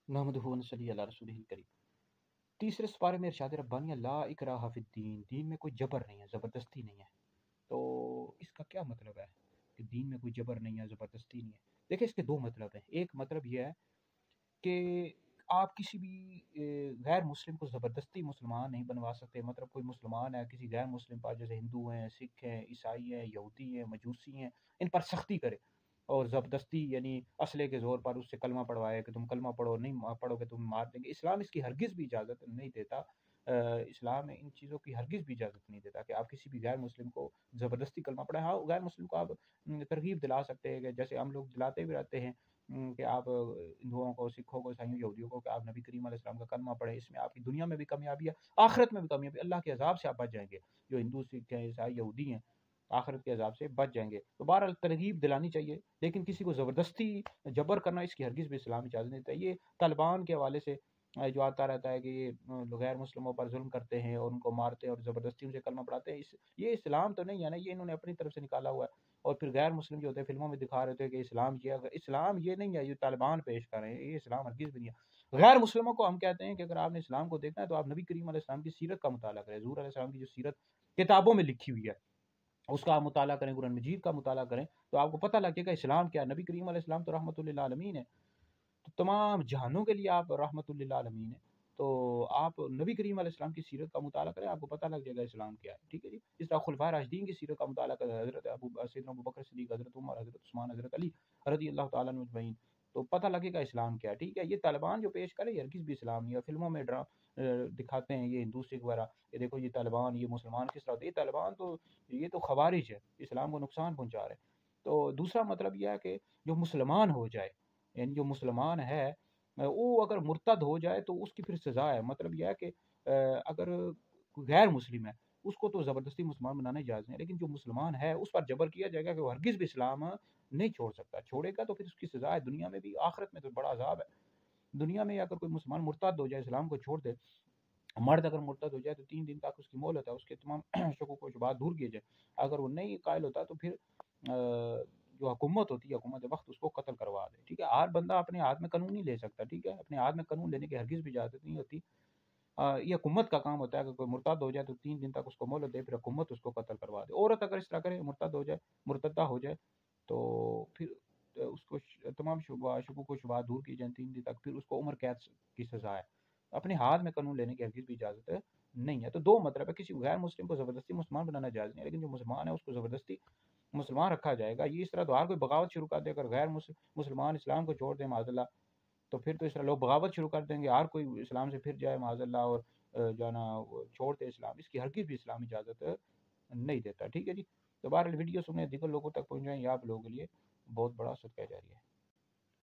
नहमदुहु व नसल्ली अला रसूलिहिल करीम। तीसरे सिपारे में इरशाद रब्बानी ला इकराहा फिद्दीन, दीन में कोई जबर नहीं है, ज़बरदस्ती नहीं है। तो इसका क्या मतलब है कि दीन में कोई जबर नहीं है, ज़बरदस्ती नहीं है? देखिए इसके दो मतलब हैं। एक मतलब ये है कि आप किसी भी गैर मुस्लिम को ज़बरदस्ती मुसलमान नहीं बनवा सकते। मतलब कोई मुसलमान है, किसी गैर मुस्लिम पर, जैसे हिंदू हैं, सिख हैं, ईसाई हैं, यहूदी हैं, मजूसी हैं, इन पर सख्ती करे और ज़बरदस्ती यानी असले के ज़ोर पर उससे कलमा पढ़वाए कि तुम कलमा पढ़ो, नहीं पढ़ोगे तुम मार देंगे। इस्लाम इसकी हरगिज़ भी इजाज़त नहीं देता। इस्लाम इन चीज़ों की हरगिज़ भी इजाज़त नहीं देता कि आप किसी भी गैर मुस्लिम को ज़बरदस्ती कलमा पढ़ाएं। हाँ, गैर मुस्लिम को आप तरगीब दिला सकते हैं कि जैसे हम लोग दिलाते भी रहते हैं कि आप हिंदुओं को, सिखों को, ईसाइयों, यहूदियों को कि आप नबी करीम अलैहि सलाम का कलमा पढ़ें। इसमें आपकी दुनिया में भी कामयाबी है, आखिरत में भी कामयाबी, अल्लाह के अज़ाब से आप बच जाएँगे। जो हिंदू, सिख हैं, ईसाई, यहूदी हैं, आखिरत के अज़ाब से बच जाएँगे। तो बहरहाल तरगीब दिलानी चाहिए, लेकिन किसी को ज़बरदस्ती जबर करना इसकी हरगिज़ भी इस्लाम इजाज़त नहीं देता। ये तालिबान के हवाले से जो आता रहता है कि ये गैर मुस्लिमों पर ज़ुल्म करते हैं और उनको मारते हैं और ज़बरदस्ती उनसे कलमा पढ़ाते हैं। ये इस्लाम तो नहीं है ना, ये इन्होंने अपनी तरफ से निकाला हुआ है। और फिर गैर मुस्लिम जो होते हैं फ़िल्मों में दिखा रहे थे कि इस्लाम ये नहीं है, ये तालिबान पेश कर रहे हैं, ये इस्लाम हरगिज़ भी नहीं है। गैर मुस्लिमों को हम कहते हैं कि अगर आपने इस्लाम को देखना है तो आप नबी करीम अलैहि सलाम की सीरत का मुताला करें। हुज़ूर अलैहि सलाम की जो सीरत किताबों में लिखी हुई है, उसका आप मुताला करें, कुरान मजीद का मुताला करें, तो आपको पता लगेगा इस्लाम क्या है। नबी करीम अलैहि सलाम तो रहमतुल लिल आलमीन है, तो तमाम जहानों के लिए आप रहमतुल लिल आलमीन है। तो आप नबी करीम अलैहि सलाम की सीरत का मुताला करें, आपको पता लग जाएगा इस्लाम क्या है। ठीक है जी। इस तरह खुलफाए राशिदीन की सीरत का मुताला करें, हज़रत सैयदना अबू बकर सिद्दीक़, हज़रत उमर, हज़रत उस्मान, हज़रत अली रज़ियल्लाहु ताला अन्हुम अजमईन, तो पता लगेगा इस्लाम क्या है। ठीक है। ये तालिबान जो पेश करे ये हरगिज़ भी इस्लाम नहीं है। फ़िल्मों में दिखाते हैं ये हिंदू, सिख वगैरह, ये देखो ये तालिबान, ये मुसलमान किस तरह होते हैं। ये तालिबान तो ये तो ख़वारिज है, इस्लाम को नुकसान पहुँचा रहे हैं। तो दूसरा मतलब ये है कि जो मुसलमान हो जाए, यानी जो मुसलमान है वो अगर मुर्तद हो जाए तो उसकी फिर सज़ा है। मतलब यह है कि अगर कोई गैर मुस्लिम है, उसको तो ज़बरदस्ती मुसलमान बनाना जायज़ नहीं है, लेकिन जो मुसलमान है उस पर जबर किया जाएगा कि वो हरगिज़ भी इस्लाम नहीं छोड़ सकता। छोड़ेगा तो फिर उसकी सज़ा है दुनिया में भी, आखिरत में तो बड़ा अज़ाब है। दुनिया में अगर कोई मुसलमान मुर्तद हो जाए, इस्लाम को छोड़ दे, मर्द अगर मुर्तद हो जाए तो 3 दिन तक उसकी मोहलत है, उसके तमाम शकूक व शुबहात दूर किए जाए। अगर वो नहीं कायल होता तो फिर जो हुकूमत होती है, हुकूमत वक़्त उसको कत्ल करवा दे। ठीक है? हर बंदा अपने हाथ में कानून नहीं ले सकता। ठीक है? अपने हाथ में कानून लेने की हरगिज़ भी इजाज़त नहीं होती। ये हुकूमत का काम होता है, अगर कोई मुर्तद हो जाए तो 3 दिन तक उसको मोहलत दे, फिर हुकूमत उसको कत्ल करवा दे। औरत अगर इस तरह करे, मुर्तद हो जाए, मुर्तदा हो जाए, तो फिर उसको तमाम शकूक व शुबहात दूर किए जाएँ 3 दिन तक, फिर उसको उम्र कैद की सज़ा है। अपने हाथ में कानून लेने की हरगिज़ भी इजाज़त नहीं है। तो 2 मतलब है, किसी गैर मुस्लिम को ज़बरदस्ती मुसलमान बनाना जायज़ नहीं है, लेकिन जो मुसलमान है उसको ज़बरदस्ती मुसलमान रखा जाएगा। ये इस तरह तो हर कोई बगावत शुरू कर दे, अगर गैर मुसलमान इस्लाम को छोड़ दे माज़अल्लाह, तो फिर तो इस तरह लोग बगावत शुरू कर देंगे, हर कोई इस्लाम से फिर जाए माज़अल्लाह और जो है ना वो छोड़ दे इस्लाम। इसकी हरगिज़ भी इस्लाम इजाज़त नहीं देता। ठीक है जी। तो बहरहाल वीडियो सुने, दीगर लोगों तक पहुँचाएँ, ये आप लोगों के लिए बहुत बड़ा सदका जारी है।